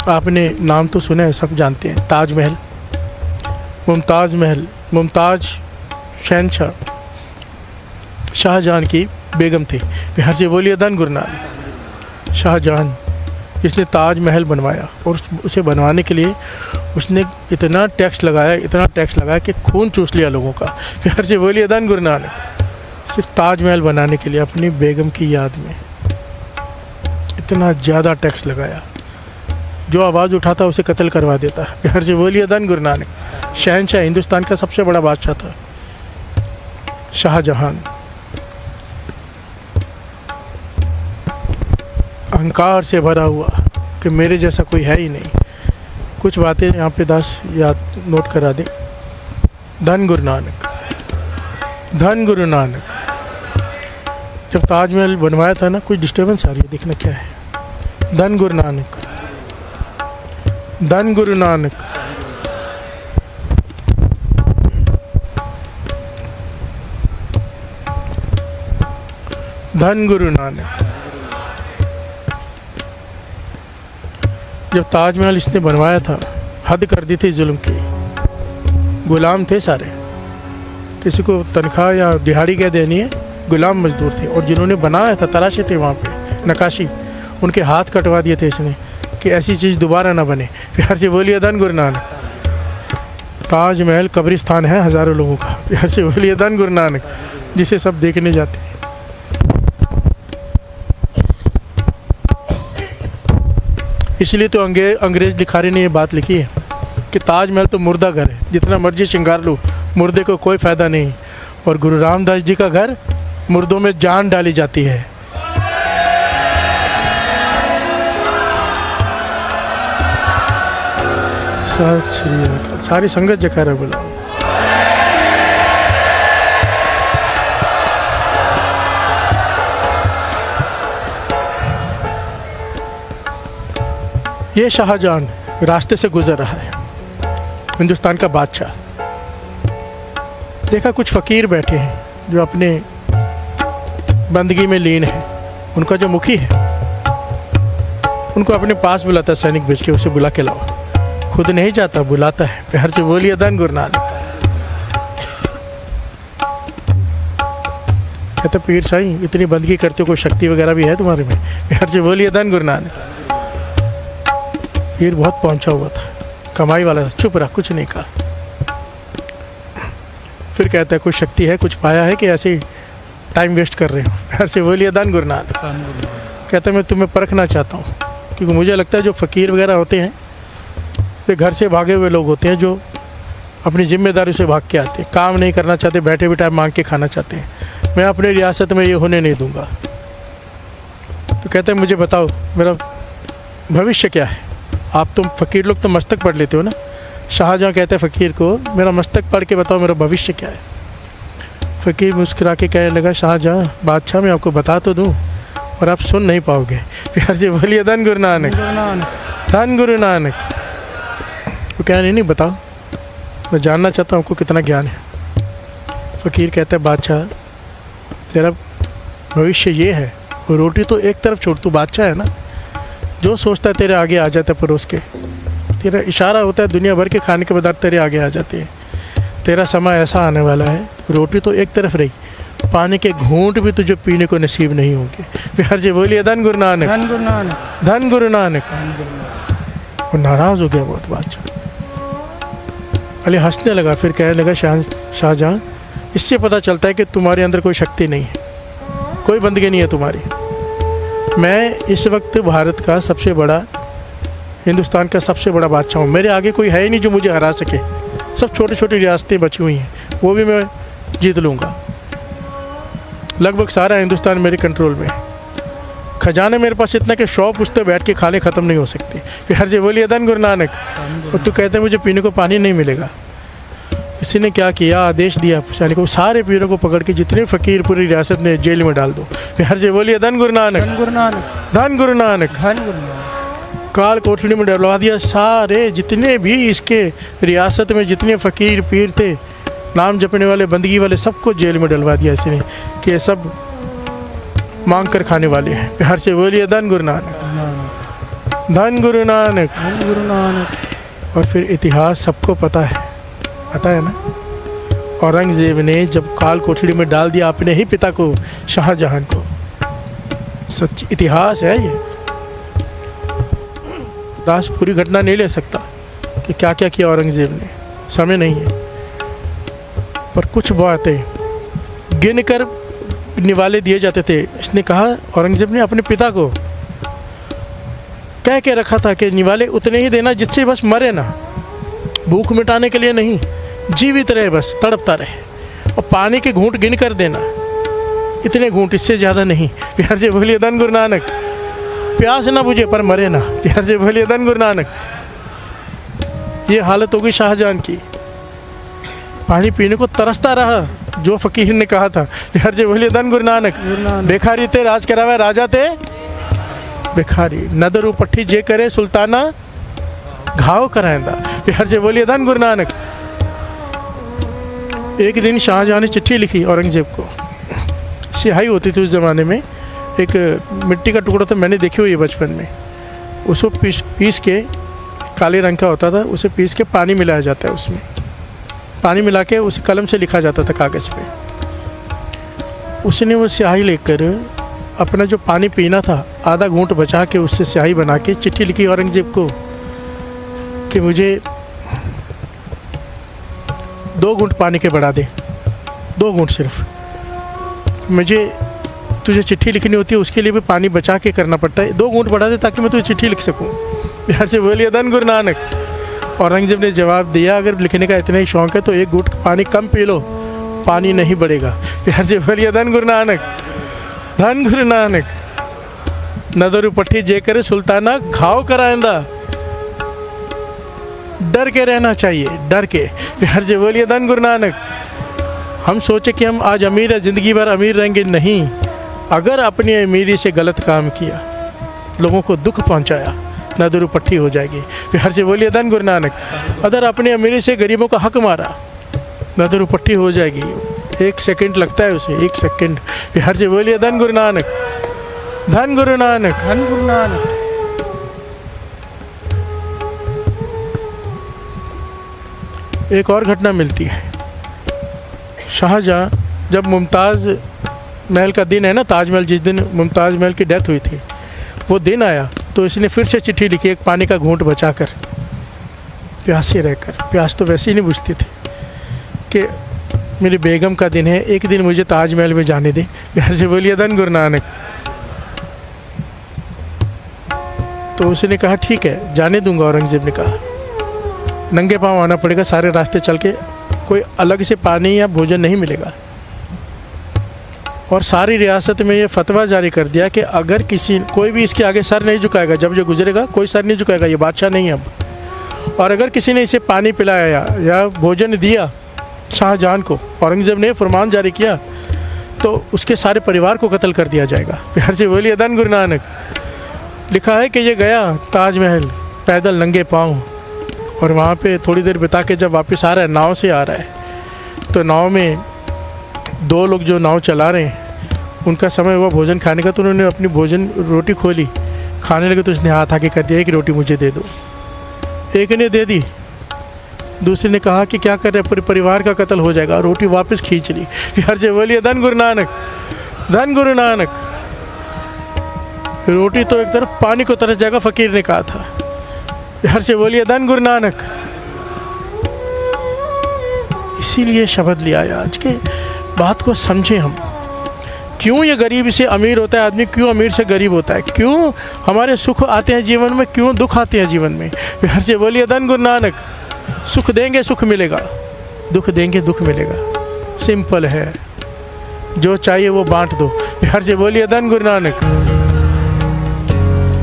आपने नाम तो सुना है, सब जानते हैं, ताजमहल, मुमताज़ शहनशाह शाहजहां की बेगम थी। बिहार से बोलिए धन गुरु नानक। शाहजहां जिसने ताजमहल बनवाया, और उसे बनवाने के लिए उसने इतना टैक्स लगाया कि खून चूस लिया लोगों का। बिहार से बोलिए धन गुरु नानक। सिर्फ ताजमहल बनाने के लिए अपनी बेगम की याद में इतना ज़्यादा टैक्स लगाया, जो आवाज़ उठाता उसे कत्ल करवा देता। बिहार से बोलिए धन गुरु नानक। शहनशाह, हिंदुस्तान का सबसे बड़ा बादशाह था शाहजहां। अहंकार से भरा हुआ कि मेरे जैसा कोई है ही नहीं। कुछ बातें यहाँ पे 10 याद नोट करा दें। धन गुरु नानक, धन गुरु नानक। जब ताजमहल बनवाया था ना, कुछ डिस्टर्बेंस आ रही है, देखना क्या है। धन गुरु नानक, धन गुरु नानक। धन गुरु नानक। जब ताजमहल इसने बनवाया था, हद कर दी थी जुल्म की। गुलाम थे सारे, किसी को तनख्वाह या दिहाड़ी क्या देनी है, गुलाम मजदूर थे। और जिन्होंने बनाया था, तराशे थे वहाँ पे नक्काशी, उनके हाथ कटवा दिए थे इसने कि ऐसी चीज़ दोबारा ना बने। प्यार से बोलिए धन गुरु नानक। ताजमहल कब्रिस्तान है हज़ारों लोगों का। प्यार से बोलिए धन गुरु नानक, जिसे सब देखने जाते हैं। इसलिए तो अंग्रेज़ लिखारी ने ये बात लिखी है कि ताजमहल तो मुर्दा घर है, जितना मर्जी श्रृंगार लो, मुर्दे को कोई फ़ायदा नहीं। और गुरु रामदास जी का घर, मुर्दों में जान डाली जाती है। सत श्री अकाल। सारी संगत जयकारा बुलाओ। ये शाहजहां रास्ते से गुजर रहा है, हिंदुस्तान का बादशाह। देखा कुछ फ़कीर बैठे हैं जो अपने बंदगी में लीन है। उनका जो मुखी है, उनको अपने पास बुलाता है, सैनिक भेज के उसे बुला के लाओ। खुद नहीं जाता, बुलाता है। प्यार से बोलिए धन गुरु नानक। कहते पीर साईं, इतनी बंदगी करते हो, कोई शक्ति वगैरह भी है तुम्हारे में? प्यार से बोलिए धन गुरु नानक। पीर बहुत पहुंचा हुआ था, कमाई वाला था, चुप रहा, कुछ नहीं कहा। फिर कहता है कुछ शक्ति है, कुछ पाया है कि ऐसे ही टाइम वेस्ट कर रहे हो? प्यार से बोलिए धन गुरु नानक। कहता है मैं तुम्हें परखना चाहता हूँ, क्योंकि मुझे लगता है जो फ़कीर वगैरह होते हैं वे घर से भागे हुए लोग होते हैं, जो अपनी जिम्मेदारी से भाग के आते हैं, काम नहीं करना चाहते, बैठे बिठाए मांग के खाना चाहते हैं। मैं अपनी रियासत में ये होने नहीं दूंगा। तो कहते हैं मुझे बताओ मेरा भविष्य क्या है। आप तुम फ़कीर लोग तो मस्तक पढ़ लेते हो ना। शाहजहां कहते हैं फ़कीर को, मेरा मस्तक पढ़ के बताओ मेरा भविष्य क्या है। फ़कीर मुस्कुरा के कहने लगा, शाहजहां बादशाह मैं आपको बता तो दूं, पर आप सुन नहीं पाओगे। प्यार से बोलिए धन गुरु नानक, धन गुरु नानक। वो कहने नहीं बताओ, मैं जानना चाहता हूँ आपको कितना ज्ञान है। फ़कीर कहता है बादशाह तेरा भविष्य ये है। वो रोटी तो एक तरफ छोड़, तू बादशाह है ना, जो सोचता है तेरे आगे आ जाता है परोस के। तेरा इशारा होता है, दुनिया भर के खाने के पदार्थ तेरे आगे आ जाते हैं। तेरा समय ऐसा आने वाला है, रोटी तो एक तरफ रही, पानी के घूंट भी तुझे पीने को नसीब नहीं होंगे। प्यार से बोलिए धन गुरु नानक, धन गुरु नानक, धन गुरु नानक। वो नाराज़ हो गया बहुत बादशाह। अली हंसने लगा, फिर कहने लगा शाहजहां इससे पता चलता है कि तुम्हारे अंदर कोई शक्ति नहीं है, कोई बंदगी नहीं है तुम्हारी। मैं इस वक्त भारत का सबसे बड़ा, हिंदुस्तान का सबसे बड़ा बादशाह हूँ। मेरे आगे कोई है ही नहीं जो मुझे हरा सके। सब छोटी छोटी रियासतें बची हुई हैं, वो भी मैं जीत लूँगा। लगभग सारा हिंदुस्तान मेरे कंट्रोल में है। खजाने मेरे पास इतना कि शॉप उस पर बैठ के खाने ख़त्म नहीं हो सकते। प्यार से बोलिए धन गुरु नानक। और तू कहते हैं मुझे पीने को पानी नहीं मिलेगा। इसी ने क्या किया, आदेश दिया सैनिकों को, सारे पीरों को पकड़ के जितने फ़कीर पूरी रियासत में जेल में डाल दो। प्यार से बोलिए धन गुरु नानक, धन गुरु नानक, धन गुरु नानक। धन गुरु नानक। काल कोठरी में डलवा दिया सारे जितने भी इसके रियासत में जितने फ़कीर पीर थे, नाम जपने वाले, बंदगी वाले, सबको जेल में डलवा दिया इसने कि ये सब मांग कर खाने वाले हैं। प्यार से बोलिए धन गुरु नानक। धन गुरु नानक। धन गुरु नानक। और फिर इतिहास सबको पता है ना, औरंगजेब ने जब काल कोठरी में डाल दिया अपने ही पिता को, शाहजहां को। सच इतिहास है ये। दास पूरी घटना नहीं ले सकता कि क्या क्या किया औरंगजेब ने, समय नहीं है, पर कुछ बातें गिनकर निवाले दिए जाते थे। इसने कहा, औरंगजेब ने अपने पिता को कह के रखा था कि निवाले उतने ही देना जिससे बस मरे ना, भूख मिटाने के लिए नहीं, जीवित रहे, बस तड़पता रहे। और पानी के घूंट गिन कर देना, इतने घूंट, इससे ज़्यादा नहीं। प्यार से बोलिए धन गुरु नानक। प्यास ना बुझे पर मरे ना। प्यार से बोलिए धन गुरु नानक। ये हालत होगी शाहजहां की, पानी पीने को तरसता रहा, जो फकीर ने कहा था। प्यार से बोलिए धन गुरु नानक। भिखारी ते राज करावे, राजा ते भिखारी। नदरू पट्टी जे करे, सुल्ताना घाव कराएंदा। प्यार से बोलिए धन गुरु नानक। एक दिन शाहजहां ने चिट्ठी लिखी औरंगजेब को। स्याही होती थी उस ज़माने में, एक मिट्टी का टुकड़ा था, मैंने देखी हुई है बचपन में। उसको पीस के, काले रंग का होता था, उसे पीस के पानी मिलाया जाता है, उसमें पानी मिला के उसे कलम से लिखा जाता था कागज़ पे। उसने वो स्याही लेकर अपना जो पानी पीना था, आधा घूंट बचा के उससे स्याही बना के चिट्ठी लिखी औरंगजेब को कि मुझे 2 घूंट पानी के बढ़ा दे, 2 घूंट सिर्फ। मुझे तुझे चिट्ठी लिखनी होती है, उसके लिए भी पानी बचा के करना पड़ता है। 2 घूंट बढ़ा दे ताकि मैं तुझे चिट्ठी लिख सकूं। प्यार से बोलिए धन गुरु नानक। औरंगजेब ने जवाब दिया, अगर लिखने का इतना ही शौक़ है तो 1 घूंट पानी कम पी लो, पानी नहीं बढ़ेगा। प्यार से बोलिए धन गुरु नानक। धन गुरु नानक। नदरू पट्टी जे करे, सुल्ताना घाव कराएंदा। डर के रहना चाहिए, डर के। प्यार से बोलिए धन गुरु नानक। हम सोचे कि हम आज अमीर है, ज़िंदगी भर अमीर रहेंगे, नहीं। अगर अपनी अमीरी से गलत काम किया, लोगों को दुख पहुंचाया, नदरू पट्टी हो जाएगी। प्यार से बोलिए धन गुरु नानक। अगर अपनी अमीरी से गरीबों का हक मारा, नदरू पट्टी हो जाएगी। 1 सेकंड लगता है उसे, 1 सेकंड। प्यार से बोलिए धन गुरु नानक। धन गुरु नानक। धन गुरु नानक। एक और घटना मिलती है। शाहजहां, जब मुमताज़ महल का दिन है ना, ताजमहल, जिस दिन मुमताज़ महल की डेथ हुई थी, वो दिन आया तो इसने फिर से चिट्ठी लिखी, एक पानी का घूंट बचाकर, प्यासे रहकर। प्यास तो वैसे ही नहीं बुझती थी कि मेरी बेगम का दिन है, एक दिन मुझे ताजमहल में जाने दे। प्यार से बोलिए धन गुरु नानक। तो उसने कहा ठीक है, जाने दूंगा। औरंगजेब ने कहा नंगे पाँव आना पड़ेगा, सारे रास्ते चल के, कोई अलग से पानी या भोजन नहीं मिलेगा। और सारी रियासत में ये फतवा जारी कर दिया कि अगर कोई भी इसके आगे सर नहीं झुकाएगा, जब जो गुजरेगा कोई सर नहीं झुकाएगा, ये बादशाह नहीं है अब। और अगर किसी ने इसे पानी पिलाया या भोजन दिया शाहजहां को, औरंगजेब ने फरमान जारी किया, तो उसके सारे परिवार को कत्ल कर दिया जाएगा। प्यार से बोलिए धन गुरु नानक। लिखा है कि ये गया ताजमहल पैदल नंगे पाँव, और वहाँ पे थोड़ी देर बिता के जब वापस आ रहा है, नाव से आ रहा है, तो नाव में 2 लोग जो नाव चला रहे हैं, उनका समय हुआ भोजन खाने का, तो उन्होंने अपनी रोटी खोली, खाने लगे तो उसने हाथ आगे कर दिया, 1 रोटी मुझे दे दो। एक ने दे दी, दूसरे ने कहा कि क्या कर रहे, पूरे परिवार का कत्ल हो जाएगा, रोटी वापस खींच ली। प्यार से बोलिए धन गुरु नानक। धन गुरु नानक। रोटी तो एक तरफ पानी को तरस जाएगा, फकीर ने कहा था। प्यार से बोलिए धन गुरु नानक। इसीलिए शब्द लिया है। आज के बात को समझें हम, क्यों ये गरीब से अमीर होता है आदमी, क्यों अमीर से गरीब होता है, क्यों हमारे सुख आते हैं जीवन में, क्यों दुख आते हैं जीवन में। प्यार से बोलिए धन गुरु नानक। सुख देंगे सुख मिलेगा, दुख देंगे दुख मिलेगा, सिंपल है। जो चाहिए वो बांट दो। प्यार से बोलिए धन गुरु नानक।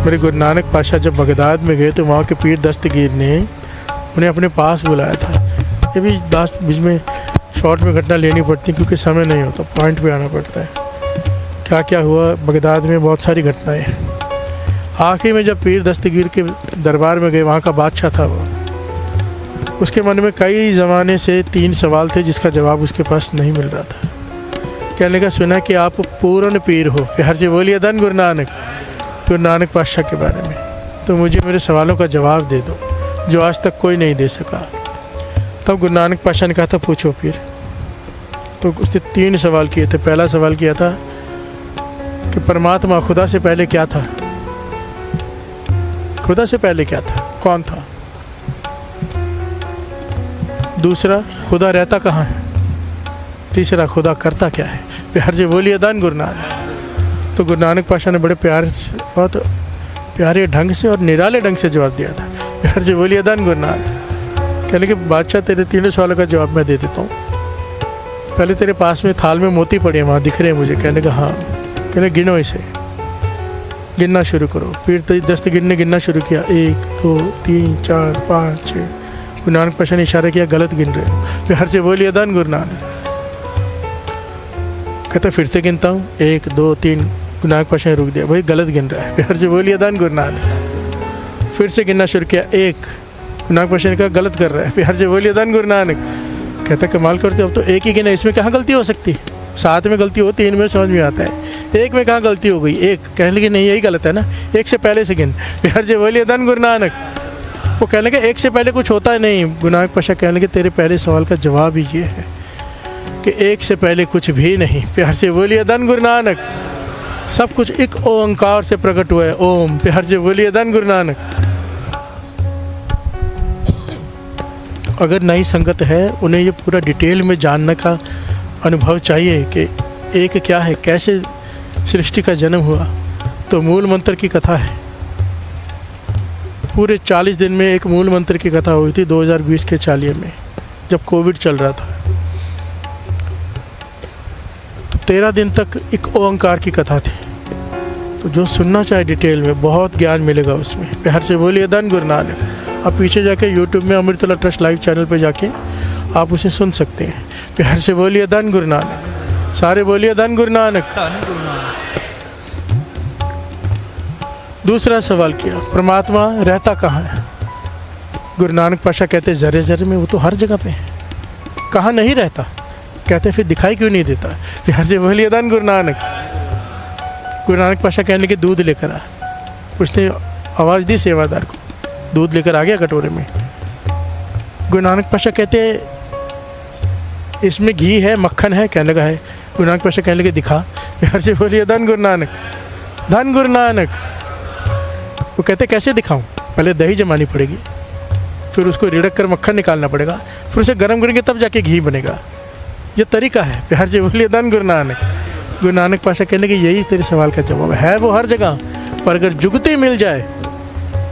मेरे गुरु नानक पातशाह जब बगदाद में गए तो वहाँ के पीर दस्तगीर ने उन्हें अपने पास बुलाया था। ये भी बीच में शॉर्ट में घटना लेनी पड़ती क्योंकि समय नहीं होता, पॉइंट पे आना पड़ता है। क्या क्या हुआ बगदाद में, बहुत सारी घटनाएं। आखिरी में जब पीर दस्तगीर के दरबार में गए, वहाँ का बादशाह था वो, उसके मन में कई ज़माने से 3 सवाल थे जिसका जवाब उसके पास नहीं मिल रहा था। कहने का सुना कि आप पूर्ण पीर हो। प्यार से बोलिए धन गुरु नानक। गुरु नानक पातशाह के बारे में तो मुझे मेरे सवालों का जवाब दे दो जो आज तक कोई नहीं दे सका। तब गुरु नानक पातशाह ने कहा था पूछो फिर। तो उसने 3 सवाल किए थे। पहला सवाल किया था कि परमात्मा खुदा से पहले क्या था, खुदा से पहले क्या था, कौन था। दूसरा, खुदा रहता कहाँ है। तीसरा, खुदा करता क्या है। प्यार से बोलिए दान गुरु नानक। तो गुरु नानक पातशाह ने बड़े प्यार से, बहुत प्यारे ढंग से और निराले ढंग से जवाब दिया था। प्यार से बोलिए दान गुरु नानक। कहने कि बादशाह तेरे 3 सवालों का जवाब मैं दे देता हूँ। पहले तेरे पास में थाल में मोती पड़े हैं, वहाँ दिख रहे हैं मुझे। कहने का हाँ। कहने गिनो इसे, गिनना शुरू करो। फिर 10 गिनना शुरू किया। 1 2 3 4 5 6। गुरु नानक पातशाह ने इशारा किया गलत गिन रहे हो। प्यार से बोलिए दान गुरु नानक। कहता फिर से गिनता हूँ 1 2 3। गुरु नानक पातशाह ने रुक दिया, भाई गलत गिन रहा है। प्यार से बोलिए दान गुरु नानक। फिर से गिनना शुरू किया 1। गुरु नानक पातशाह ने कहा गलत कर रहा है। प्यार से बोलिए दान गुरु नानक। कहता कमाल करते हो, अब तो 1 ही गिना, इसमें कहाँ गलती हो सकती। 7 में गलती होती, 3 में समझ में आता है, 1 में कहाँ गलती हो गई। 1 कहने लगे नहीं यही गलत है ना, 1 से पहले से गिन। प्यार से बोलिए दान गुरु नानक। वो कहने लगे 1 से पहले कुछ होता है नहीं। गुरु नानक पातशाह कहने लगे तेरे पहले सवाल का जवाब ही ये है कि 1 से पहले कुछ भी नहीं। प्यार से बोलिए दान गुरु नानक। सब कुछ एक ओंकार से प्रकट हुआ है, ओम। प्यार से बोलिए दान गुरु नानक। अगर नई संगत है उन्हें ये पूरा डिटेल में जानने का अनुभव चाहिए कि एक क्या है, कैसे सृष्टि का जन्म हुआ, तो मूल मंत्र की कथा है। पूरे 40 दिन में एक मूल मंत्र की कथा हुई थी 2020 के चालिये में, जब कोविड चल रहा था। तो 13 दिन तक एक ओंकार की कथा थी। तो जो सुनना चाहे डिटेल में बहुत ज्ञान मिलेगा उसमें। प्यार से बोलिए दान गुरु नानक। आप पीछे जाके यूट्यूब में अमृतला ट्रस्ट लाइव चैनल पे जाके आप उसे सुन सकते हैं। प्यार से बोलिए दान गुरु नानक। सारे बोलिए दान गुरु नानक। दूसरा सवाल किया परमात्मा रहता कहाँ है। गुरु नानक पातशाह कहते जरे जरे में, वो तो हर जगह पे है, कहाँ नहीं रहता। कहते फिर दिखाई क्यों नहीं देता। प्यार से बोलिए दान गुरु नानक। गुरु नानक पातशाह कहने के दूध लेकर आ। उसने आवाज़ दी सेवादार को, दूध लेकर आ गया कटोरे में। गुरु नानक पातशाह कहते इसमें घी है, मक्खन है। कहने लगा है। गुरु नानक पातशाह कहने लगे दिखा। प्यार से बोलिए धन गुरु नानक। धन गुरु नानक। वो कहते कैसे दिखाऊं। पहले दही जमानी पड़ेगी, फिर उसको रिड़क कर मक्खन निकालना पड़ेगा, फिर उसे गर्म करेंगे तब जाके घी बनेगा। ये तरीका है। प्यार से बोलिए धन गुरु नानक। गुरु नानक पातशाह कहने लगे यही तेरे सवाल का जवाब है। वो हर जगह, पर अगर जुगती मिल जाए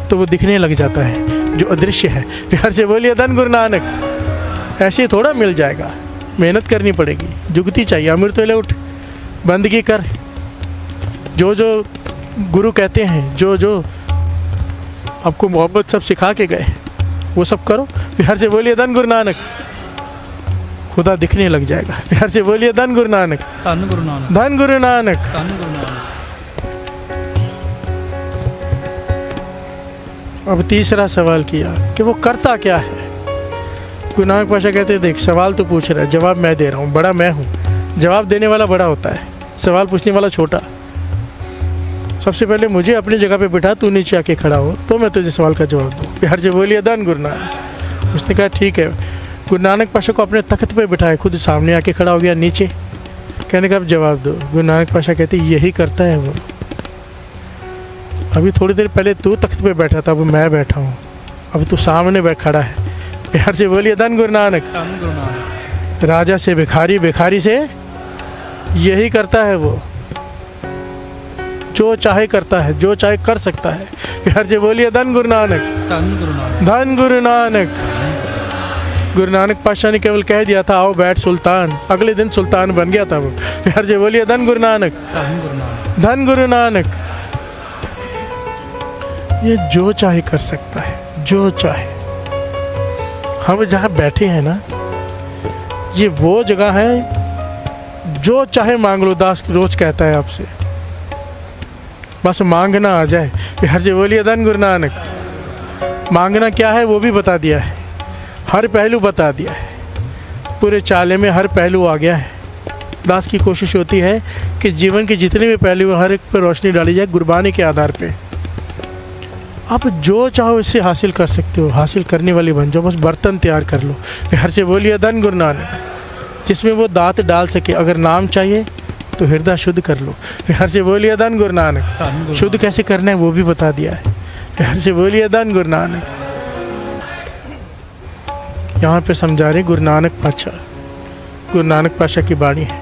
तो वो दिखने लग जाता है, जो अदृश्य है। प्यार से बोलिए धन गुरु नानक। ऐसे ही थोड़ा मिल जाएगा, मेहनत करनी पड़ेगी, जुगती चाहिए। अमृत वेले उठ, बंदगी कर, जो जो गुरु कहते हैं, जो जो आपको मोहब्बत सब सिखा के गए वो सब करो। प्यार से बोलिए धन गुरु नानक। खुदा दिखने लग जाएगा। प्यार से बोलिए धन गुरु नानक। धन गुरु नानक। धन गुरु नानक। धन गुरु नानक। अब तीसरा सवाल किया कि वो करता क्या है। गुरु नानक पातशाह कहते देख सवाल तो पूछ रहा है, जवाब मैं दे रहा हूँ, बड़ा मैं हूँ। जवाब देने वाला बड़ा होता है, सवाल पूछने वाला छोटा। सबसे पहले मुझे अपनी जगह पे बिठा, तू नीचे आके खड़ा हो तो मैं तुझे सवाल का जवाब दूँ। प्यार से बोलिए धन गुरु नानक। उसने कहा ठीक है। गुरु नानक पातशाह को अपने तख्त पे बिठाए, खुद सामने आके खड़ा हो गया नीचे। कहने का अब जवाब दो। गुरु नानक पातशाह कहते यही करता है वो। अभी थोड़ी देर पहले तू तख्त पे बैठा था, अब मैं बैठा हूँ, अब तू सामने बैठ खड़ा है। प्यार से बोलिए धन गुरु नानक। धन गुरु नानक। राजा से भिखारी, भिखारी से यही करता है वो। जो चाहे करता है, जो चाहे कर सकता है। प्यार से बोलिए धन गुरु नानक। धन गुरु नानक। धन गुरु नानक। गुरु नानक पातशाह ने केवल कह दिया था आओ बैठ सुल्तान, अगले दिन सुल्तान बन गया था वो। प्यार से बोलिए धन गुरु नानक। धन गुरु नानक। धन गुरु नानक। ये जो चाहे कर सकता है, जो चाहे। हम जहाँ बैठे हैं ना, ये वो जगह है जो चाहे मांग लो। दास रोज कहता है आपसे, बस मांगना आ जाए। प्यार से बोलिए धन गुरु नानक। मांगना क्या है वो भी बता दिया है, हर पहलू बता दिया है। पूरे चाले में हर पहलू आ गया है। दास की कोशिश होती है कि जीवन के जितने भी पहलू हर एक पर रोशनी डाली जाए गुरबानी के आधार पे। आप जो चाहो इससे हासिल कर सकते हो, हासिल करने वाली बन जाओ, बस बर्तन तैयार कर लो। प्यार से बोलिए धन गुरु नानक, जिसमें वो दांत डाल सके। अगर नाम चाहिए तो हृदय शुद्ध कर लो। प्यार से बोलिए धन गुरु नानक। शुद्ध कैसे करना है वो भी बता दिया है। प्यार से बोलिए धन गुरु नानक। यहाँ पे समझा रहे गुरु नानक पातशाह, गुरु नानक पातशाह की बाणी है।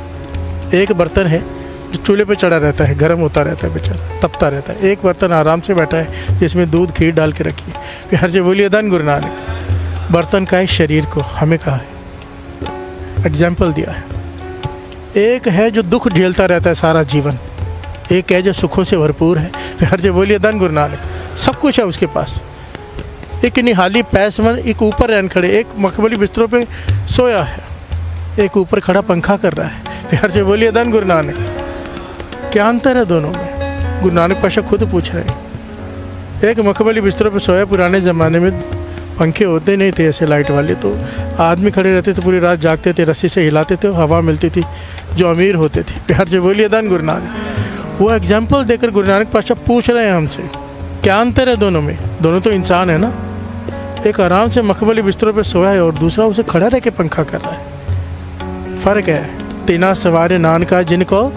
एक बर्तन है जो चूल्हे पे चढ़ा रहता है, गर्म होता रहता है, बेचारा तपता रहता है। एक बर्तन आराम से बैठा है जिसमें दूध खीर डाल के रखी है। प्यार से बोलिए धन गुरु नानक। बर्तन का है शरीर को, हमें कहा है, एग्जाम्पल दिया है। एक है जो दुख झेलता रहता है सारा जीवन, एक है जो सुखों से भरपूर है। प्यार से बोलिए धन गुरु नानक। सब कुछ है उसके पास। एक निहाली पैसमन, एक ऊपर रैन खड़े, एक मखमली बिस्तरों पे सोया है, एक ऊपर खड़ा पंखा कर रहा है। प्यार से बोलिए धन गुरु नानक। क्या अंतर है दोनों में? गुरु नानक पातशाह खुद पूछ रहे हैं। एक मखमली बिस्तरों पे सोया, पुराने ज़माने में पंखे होते नहीं थे ऐसे लाइट वाले, तो आदमी खड़े रहते थे, पूरी रात जागते थे, रस्सी से हिलाते थे, हवा मिलती थी, जो अमीर होते थे। प्यार से बोलिए धन गुरु नानक। वो एग्जाम्पल देकर गुरु नानक पातशाह पूछ रहे हैं हमसे, क्या अंतर है दोनों में? दोनों तो इंसान है ना। एक आराम से मखमली बिस्तरों पे सोया है और दूसरा उसे खड़ा रह के पंखा कर रहा है। फ़र्क है। तीना सवारे नानका जिनको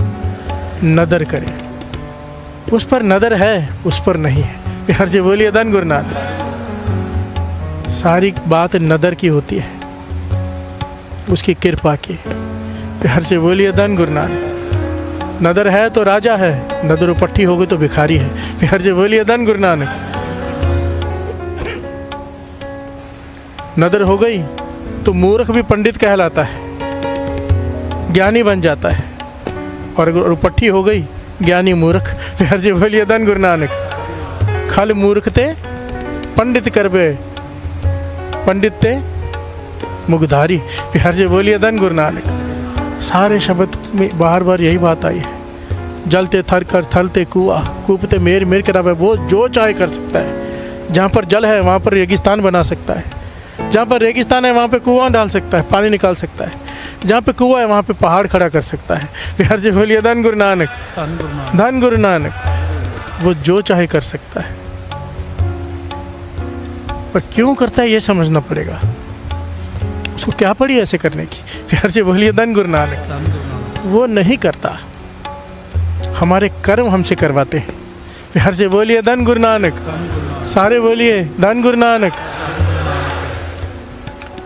नदर करे, उस पर नदर है, उस पर नहीं है। प्यार से बोलिए धन गुरु नानक। सारी बात नदर की होती है, उसकी कृपा की। प्यार से बोलिए धन गुरु नानक। नदर है तो राजा है, नदर उपट्ठी हो गई तो भिखारी है। प्यार से बोलिए धन गुरु नानक। नदर हो गई तो मूर्ख भी पंडित कहलाता है, ज्ञानी बन जाता है, और अगर उपट्ठी हो गई ज्ञानी मूर्ख। प्यार से बोलिए धन गुरु नानक। खल मूर्खते पंडित करबे, पंडित ते मुगधारी। प्यार से बोलिए धन गुरु नानक। सारे शब्द में बार बार यही बात आई है। जलते थर कर थलते कुआ, कूपते मेर मेर करावे। वो जो चाहे कर सकता है। जहाँ पर जल है वहाँ पर रेगिस्तान बना सकता है, जहाँ पर रेगिस्तान है वहाँ पे कुआं डाल सकता है, पानी निकाल सकता है, जहाँ पे कुआं है वहाँ पे पहाड़ खड़ा कर सकता है। प्यार से बोलिए धन गुरु नानक। धन गुरु नानक। वो जो चाहे कर सकता है, पर क्यों करता है ये समझना पड़ेगा। उसको क्या पड़ी ऐसे करने की? प्यार से बोलिए धन गुरु नानक। वो नहीं करता, हमारे कर्म हमसे करवाते हैं। प्यार से बोलिए धन गुरु नानक। सारे बोलिए धन गुरु नानक।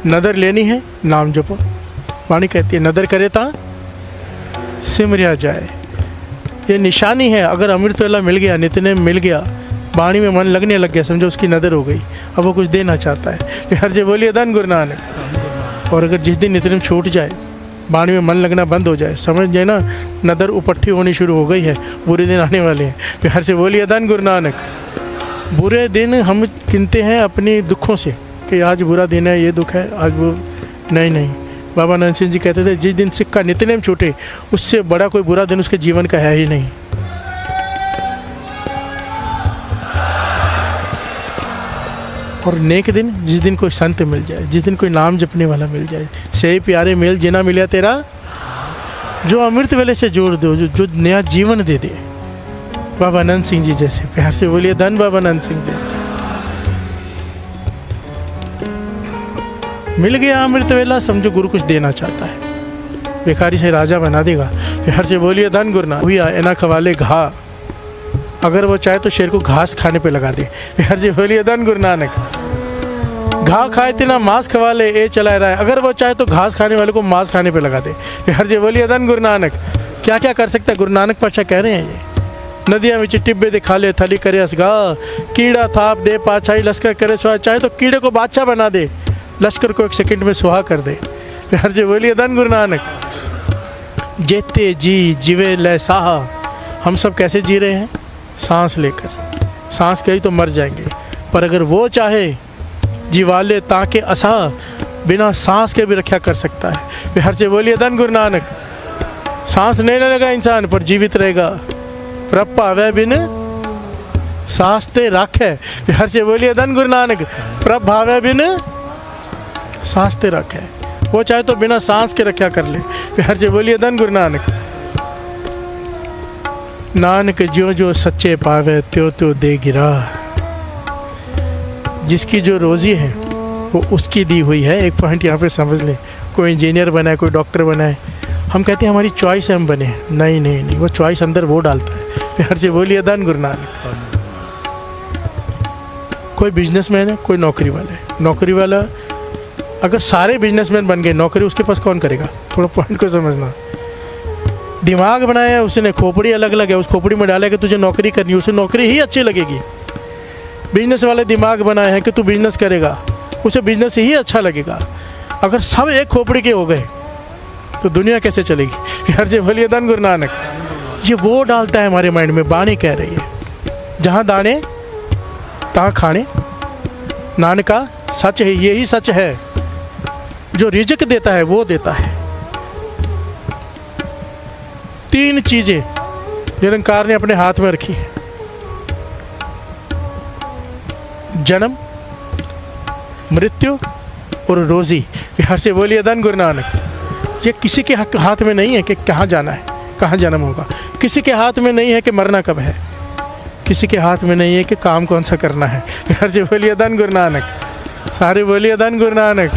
नदर लेनी है, नाम जपो। वाणी कहती है नदर करे ता सिमरिया जाए। ये निशानी है। अगर अमृत वेला मिल गया, नित्य मिल गया, वाणी में मन लगने लग गया, समझो उसकी नदर हो गई, अब वो कुछ देना चाहता है। प्यार से बोलिए धन गुरु नानक। और अगर जिस दिन नित्य छूट जाए, वाणी में मन लगना बंद हो जाए, समझ जाए ना नदर उपट्ठी होनी शुरू हो गई है, बुरे दिन आने वाले हैं। प्यार से बोलिए धन गुरु नानक। बुरे दिन हम गिनते हैं अपने दुखों से कि आज बुरा दिन है, ये दुख है, आज वो नहीं। बाबा नानक सिंह जी कहते थे जिस दिन सिक्का नित्यनेम छूटे, उससे बड़ा कोई बुरा दिन उसके जीवन का है ही नहीं। और नेक दिन, जिस दिन कोई संत मिल जाए, जिस दिन कोई नाम जपने वाला मिल जाए, से प्यारे मेल जिना मिला तेरा, जो अमृत वेले से जोड़ दो, जो नया जीवन दे दे। बाबा आनंद सिंह जी जैसे। प्यार से बोलिए धन बाबा आनंद सिंह जी। मिल गया अमृत वेला, समझो गुरु कुछ देना चाहता है, भिखारी से राजा बना देगा। प्यार से बोलिए धन गुरु नानक। हुआ एना खवाले घा, अगर वो चाहे तो शेर को घास खाने पे लगा दे। प्यार से बोलिए धन गुरु नानक। घा खाए तेना मांस खवाले ए चला रहा है, अगर वो चाहे तो घास खाने वाले को मांस खाने पे लगा दे। प्यार से बोलिए धन गुरु नानक। क्या क्या कर सकता है गुरु नानक पातशाह कह रहे हैं ये। नदिया में टिब्बे दे खा ले, थली करे असगा, कीड़ा थाप दे पाछाई लश्कर करे सुहा। चाहे तो कीड़े को बादशाह बना दे, लश्कर को 1 सेकंड में सुहा कर दे। प्यार से बोलिए धन गुरु नानक। जेते जी जीवे ले साहा। हम सब कैसे जी रहे हैं? सांस लेकर। सांस गई तो मर जाएंगे, पर अगर वो चाहे जीवाले ताके असा, बिना सांस के भी रक्षा कर सकता है। प्यार से बोलिए धन गुरु नानक। सांस नहीं लेगा इंसान पर जीवित रहेगा। प्रभ पावे बिन सांस ते राखे। प्यार से बोलिए धन गुरु नानक। प्रभ भावे बिन सांस ते रखे। वो चाहे तो बिना सांस के रक्षा कर ले। प्यार से बोलिए धन गुरु नानक। नानक जो जो सच्चे पावे त्यो त्यो दे गिरा। जिसकी जो रोज़ी है वो उसकी दी हुई है। एक पॉइंट यहाँ पे समझ लें, कोई इंजीनियर बना है, कोई डॉक्टर बना है, हम कहते हैं हमारी चॉइस है हम बने। नहीं नहीं नहीं, वो चॉइस अंदर वो डालता है। प्यार से बोलिए धन गुरु नानक। कोई बिजनेसमैन है, कोई नौकरी वाला है। नौकरी वाला अगर सारे बिजनेसमैन बन गए, नौकरी उसके पास कौन करेगा? थोड़ा पॉइंट को समझना। दिमाग बनाया उसने, खोपड़ी अलग अलग है, उस खोपड़ी में डाला कि तुझे नौकरी करनी है, उसे नौकरी ही अच्छी लगेगी। बिजनेस वाले दिमाग बनाए हैं कि तू बिजनेस करेगा, उसे बिजनेस ही अच्छा लगेगा। अगर सब एक खोपड़ी के हो गए तो दुनिया कैसे चलेगी? प्यार से बोलिए धन गुरु नानक। ये वो डालता है हमारे माइंड में। बाणी कह रही है, जहाँ दाने तहाँ खाने, नानका सच है। यही सच है, जो रिज़्क देता है वो देता है। 3 चीज़ें निरंकार ने अपने हाथ में रखी है, जन्म, मृत्यु और रोज़ी। प्यार से बोलिए धन गुरु नानक। ये किसी के हाथ में नहीं है कि कहाँ जाना है, कहाँ जन्म होगा। किसी के हाथ में नहीं है कि मरना कब है। किसी के हाथ में नहीं है कि काम कौन सा करना है। प्यार से बोलिए धन गुरु नानक। सारे बोलिए धन गुरु नानक।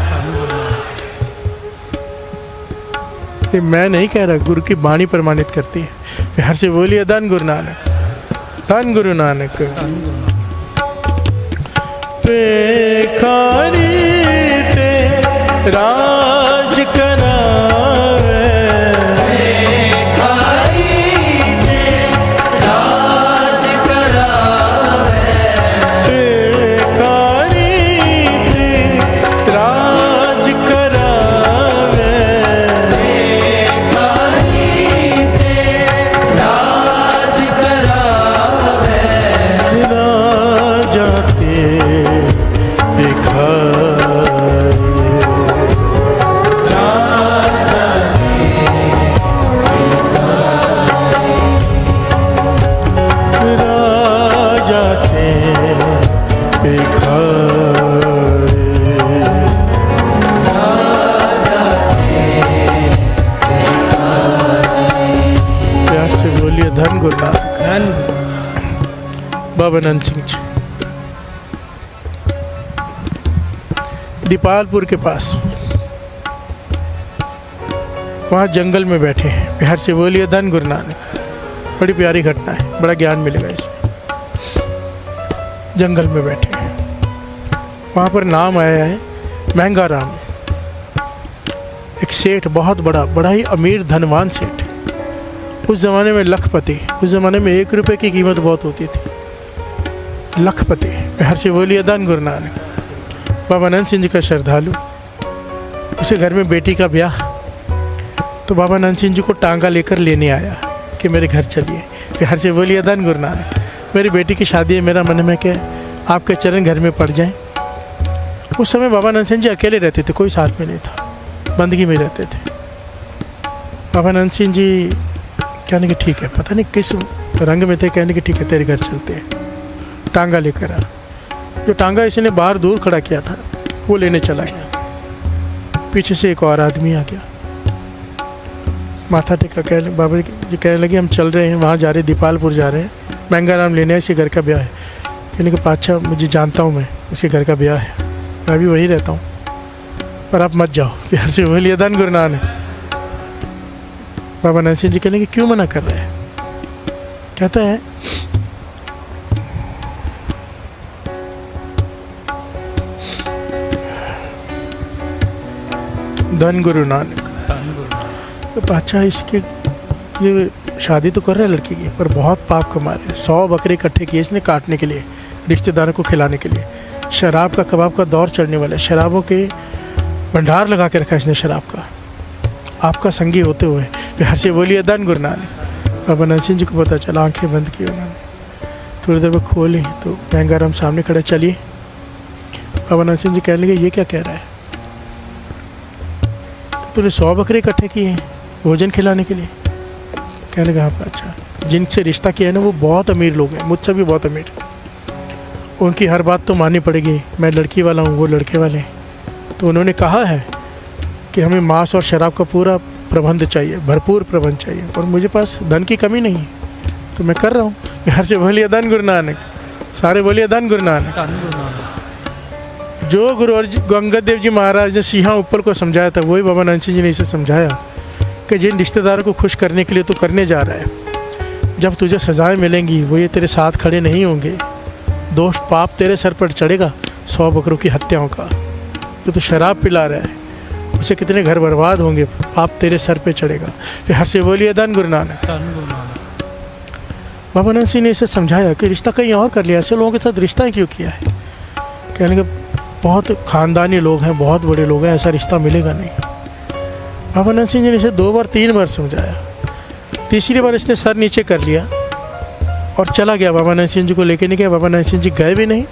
ये मैं नहीं कह रहा, गुरु की वाणी प्रमाणित करती है। प्यार से बोलिए धन गुरु नानक। धन गुरु नानक। पेखारी ते राज करावे, धन गुरु नानक। बाबा नंद सिंह जी दीपालपुर के पास, वहाँ जंगल में बैठे हैं। प्यार से बोलिए धन गुरु नानक। बड़ी प्यारी घटना है, बड़ा ज्ञान मिलेगा इसमें। जंगल में बैठे हैं, वहाँ पर नाम आया है महंगा राम। एक सेठ, बहुत बड़ा ही अमीर धनवान सेठ। उस ज़माने में लखपति, उस ज़माने में 1 रुपये की कीमत बहुत होती थी। लखपति। प्यार से बोलिए धन गुरु नानक। बाबा नंद सिंह जी का श्रद्धालु, उसे घर में बेटी का ब्याह, तो बाबा नंद सिंह जी को टांगा लेकर लेने आया कि मेरे घर चलिए। प्यार से बोलिए धन गुरु नानक। मेरी बेटी की शादी है, मेरा मन में कि आपके चरण घर में पड़ जाएं। उस समय बाबा नंद सिंह जी अकेले रहते थे, कोई साथ में नहीं था, बंदगी में रहते थे। बाबा नंद सिंह जी कहने कि ठीक है, पता नहीं किस रंग में थे, कहने कि ठीक है तेरे घर चलते हैं, टांगा लेकर आ। जो टांगा इसने बाहर दूर खड़ा किया था वो लेने चला गया। पीछे से एक और आदमी आ गया, माथा टेका, बाबा जी कहने लगे हम चल रहे हैं, वहाँ जा रहे, दीपालपुर जा रहे हैं, महंगा राम लेने हैं, इसके घर का ब्याह है। कहने के पाछा मुझे जानता हूँ, मैं उसके घर का ब्याह है, मैं भी वहीं रहता हूँ, पर आप मत जाओ। प्यार से बोलिए धन गुरु नानक। बाबा नंद सिंह जी कहने कि क्यों मना कर रहे हैं? कहता है धन गुरु नानक। तो पाचा इसके ये शादी तो कर रहा है लड़की की, पर बहुत पाप कमा रहे हैं। 100 बकरे इकट्ठे किए इसने काटने के लिए, रिश्तेदारों को खिलाने के लिए। शराब का, कबाब का दौर चढ़ने वाला है, शराबों के भंडार लगा के रखा इसने शराब का, आपका संगी होते हुए। प्यार से बोलिए धन गुरु नानक। बाबा नंद सिंह जी को पता चला, आंखें बंद की उन्होंने, थोड़ी देर में खोली तो महंगा राम सामने खड़ा, चलिए। बाबा नंद सिंह जी कहने लगे ये क्या कह रहा है? तूने 100 बकरे इकट्ठे किए हैं भोजन खिलाने के लिए? कहने लगा हाँ। अच्छा, जिनसे रिश्ता किया है ना वो बहुत अमीर लोग हैं, मुझसे भी बहुत अमीर, उनकी हर बात तो माननी पड़ेगी। मैं लड़की वाला हूँ, वो लड़के वाले हैं, तो उन्होंने कहा है कि हमें मांस और शराब का पूरा प्रबंध चाहिए, भरपूर प्रबंध चाहिए, और मुझे पास धन की कमी नहीं है, तो मैं कर रहा हूँ। प्यार से बोलिए धन गुरु नानक। सारे बोलिए धन गुरु नानक। जो गुरु अंगद देव जी महाराज ने सिंहा ऊपर को समझाया था, वही बाबा नानक सिंह जी ने इसे समझाया कि जिन रिश्तेदारों को खुश करने के लिए तू करने जा रहा है, जब तुझे सजाएं मिलेंगी वो ये तेरे साथ खड़े नहीं होंगे। दोष पाप तेरे सर पर चढ़ेगा 100 बकरों की हत्याओं का। जो तू शराब पिला रहा है उसे कितने घर बर्बाद होंगे, पाप तेरे सर पे चढ़ेगा। फिर हर से बोलिए धन गुरु नानक। बाबा नानक सिंह ने इसे समझाया कि रिश्ता कहीं और कर लिया, ऐसे लोगों के साथ रिश्ता क्यों किया है। कहने के बहुत ख़ानदानी लोग हैं, बहुत बड़े लोग हैं, ऐसा रिश्ता मिलेगा नहीं। बाबा नानक सिंह जी ने इसे 2 बार 3 बार समझाया। तीसरी बार इसने सर नीचे कर लिया और चला गया। बाबा नानक सिंह जी को लेके नहीं गया। बाबा नानक सिंह जी गए भी नहीं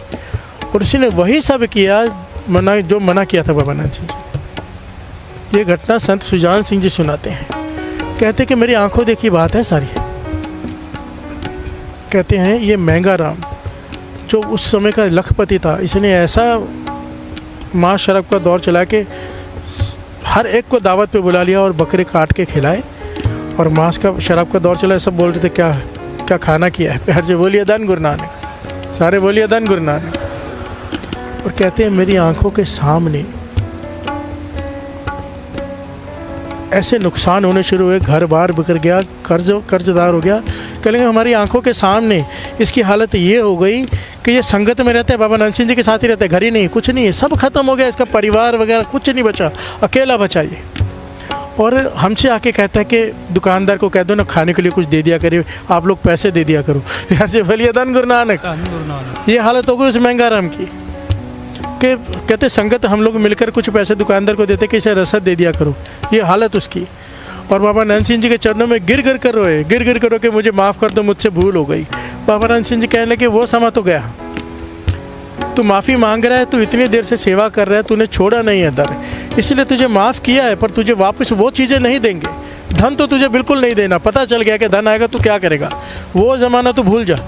और उसने वही सब किया जो मना किया था बाबा नानक सिंह जी। ये घटना संत सुजान सिंह जी सुनाते हैं। कहते कि मेरी आंखों देखी बात है सारी। कहते हैं ये महंगा राम जो उस समय का लखपति था, इसने ऐसा मांस शराब का दौर चला के हर एक को दावत पे बुला लिया और बकरे काट के खिलाए और मांस का शराब का दौर चला। सब बोल रहे थे क्या क्या खाना किया है। प्यार से बोलिए धन गुरु नानक। सारे बोलिए धन गुरु नानक। और कहते हैं मेरी आंखों के सामने ऐसे नुकसान होने शुरू हुए, घर बार बिखर गया, कर्जदार हो गया। कहेंगे हमारी आंखों के सामने इसकी हालत ये हो गई कि ये संगत में रहते हैं, बाबा नानक सिंह जी के साथ ही रहते हैं, घर ही नहीं, कुछ नहीं है, सब खत्म हो गया, इसका परिवार वगैरह कुछ नहीं बचा, अकेला बचा ये। और हमसे आके कहता है कि दुकानदार को कह दो ना खाने के लिए कुछ दे दिया करिए, आप लोग पैसे दे दिया करो। प्यार से बोलिए धन गुरु नानक। ये हालत हो गई उस महंगा राम की कि कहते संगत हम लोग मिलकर कुछ पैसे दुकानदार को देते कि इसे रसद दे दिया करो। ये हालत उसकी। और बाबा नानक सिंह जी के चरणों में गिर गिर कर रोए, गिर गिर कर रो के मुझे माफ़ कर दो, मुझसे भूल हो गई। बाबा नानक सिंह जी कहने लगे वो समा तो गया, तू माफ़ी मांग रहा है, तू इतनी देर से सेवा कर रहा है, तूने छोड़ा नहीं है दर, इसलिए तुझे माफ़ किया है, पर तुझे वापस वो चीज़ें नहीं देंगे। धन तो तुझे बिल्कुल नहीं देना, पता चल गया कि धन आएगा तो क्या करेगा, वो ज़माना तो भूल जा।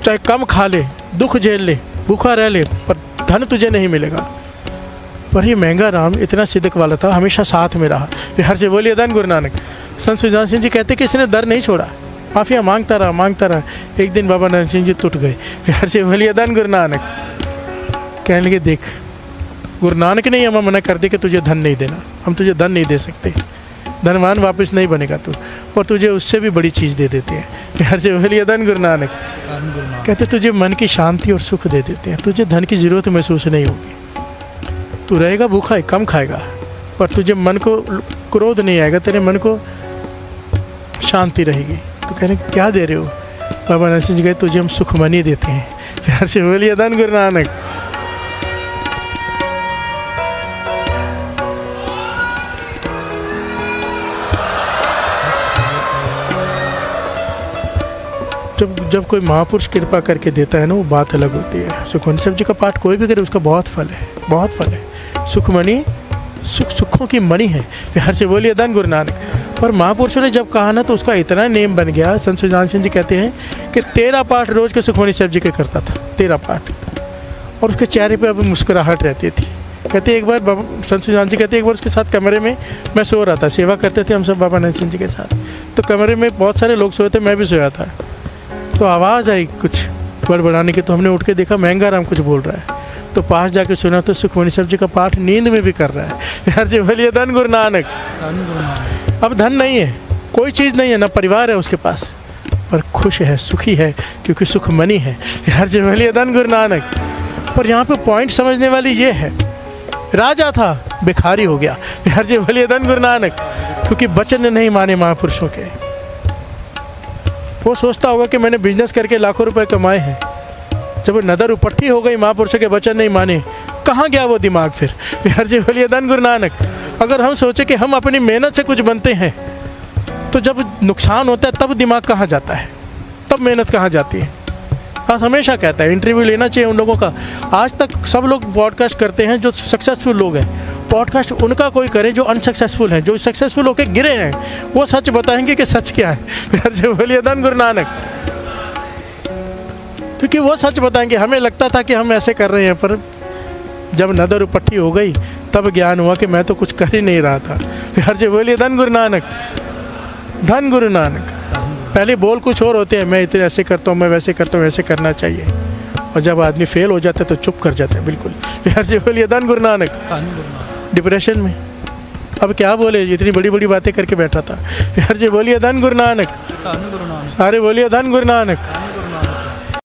चाहे कम खा ले, दुख झेल ले, भूखा रह ले, पर धन तुझे नहीं मिलेगा। पर ये महंगा राम इतना सिद्क वाला था, हमेशा साथ में रहा। बिहार से बोलिए धन गुरु नानक। संत सुजान सिंह जी कहते कि इसने दर नहीं छोड़ा, माफिया मांगता रहा। एक दिन बाबा नानक सिंह जी टूट गए। बिहार से बोलिए धन गुरु नानक। कहने लगे देख, गुरु नानक ने हमें मना कर दिया कि तुझे धन नहीं देना, हम तुझे धन नहीं दे सकते, धनवान वापस नहीं बनेगा तू, पर तुझे उससे भी बड़ी चीज़ दे देते हैं। बिहार से बोलिए धन गुरु नानक। कहते तुझे मन की शांति और सुख दे देते हैं, तुझे धन की ज़रूरत महसूस नहीं होगी, तू रहेगा भूखा, कम खाएगा, पर तुझे मन को क्रोध नहीं आएगा, तेरे मन को शांति रहेगी। तो कहने क्या दे रहे हो। बाबा नानक सिंह जी कहे तुझे हम सुखमनी देते हैं। प्यार से बोलिए धन गुरु नानक। जब कोई महापुरुष कृपा करके देता है ना, वो बात अलग होती है। सुखमनी साहब जी का पाठ कोई भी करे उसका बहुत फल है, बहुत फल है। सुखमनी सुखों की मणि है। प्यार से बोलिए धन गुरु नानक। पर महापुरुषों ने जब कहा ना तो उसका इतना नेम बन गया। संत सुजान सिंह जी कहते हैं कि 13 पाठ रोज के सुखमनी साहब जी के करता था, 13 पाठ, और उसके चेहरे पे अब मुस्कुराहट रहती थी। कहते एक बार संत सुजान जी कहते एक बार उसके साथ कमरे में मैं सो रहा था, सेवा करते थे हम सब बाबा नानक सिंह जी के साथ, तो कमरे में बहुत सारे लोग सोए थे, मैं भी सोया था। तो आवाज़ आई कुछ बड़बड़ाने की, तो हमने उठ के देखा महंगा राम कुछ बोल रहा है। तो पास जाके सुना तो सुखमनी साहब जी का पाठ नींद में भी कर रहा है। प्यार से बोलिए धन गुरु नानक। अब धन नहीं है, कोई चीज़ नहीं है, ना परिवार है उसके पास, पर खुश है, सुखी है, क्योंकि सुखमनी है। प्यार से बोलिए धन गुरु नानक। पर यहाँ पे पॉइंट समझने वाली ये है, राजा था भिखारी हो गया। प्यार से बोलिए धन गुरु नानक, क्योंकि वचन नहीं माने महापुरुषों के। वो सोचता होगा कि मैंने बिजनेस करके लाखों रुपए कमाए हैं, जब नदर उपट्टी हो गई, महापुरुषों के वचन नहीं माने, कहाँ गया वो दिमाग फिर। प्यार से बोलिए धन गुरु नानक। अगर हम सोचे कि हम अपनी मेहनत से कुछ बनते हैं, तो जब नुकसान होता है तब दिमाग कहाँ जाता है, तब मेहनत कहाँ जाती है। हाँ, हमेशा कहता है इंटरव्यू लेना चाहिए उन लोगों का। आज तक सब लोग पॉडकास्ट करते हैं जो सक्सेसफुल लोग हैं, पॉडकास्ट उनका कोई करे जो अनसक्सेसफुल हैं। जो सक्सेसफुल होकर गिरे हैं वो सच बताएंगे कि सच क्या है। प्यार से बोलिए धन गुरु नानक। क्योंकि वो सच बताएंगे। हमें लगता था कि हम ऐसे कर रहे हैं, पर जब नदर उपट्टी हो गई तब ज्ञान हुआ कि मैं तो कुछ कर ही नहीं रहा था। प्यार से बोलिए धन गुरु नानक। धन गुरु नानक। पहले बोल कुछ और होते हैं, मैं इतने ऐसे करता हूँ, मैं वैसे करता हूँ, वैसे करना चाहिए, और जब आदमी फेल हो जाता है तो चुप कर जाता है बिल्कुल। प्यार से बोलिए धन गुरु नानक। धन गुरु नानक। डिप्रेशन में अब क्या बोले, इतनी बड़ी बड़ी बातें करके बैठा था। प्यार से बोलिए धन गुरु नानक। धन गुरु नानक। सारे बोलिए धन गुरु नानक। धन गुरु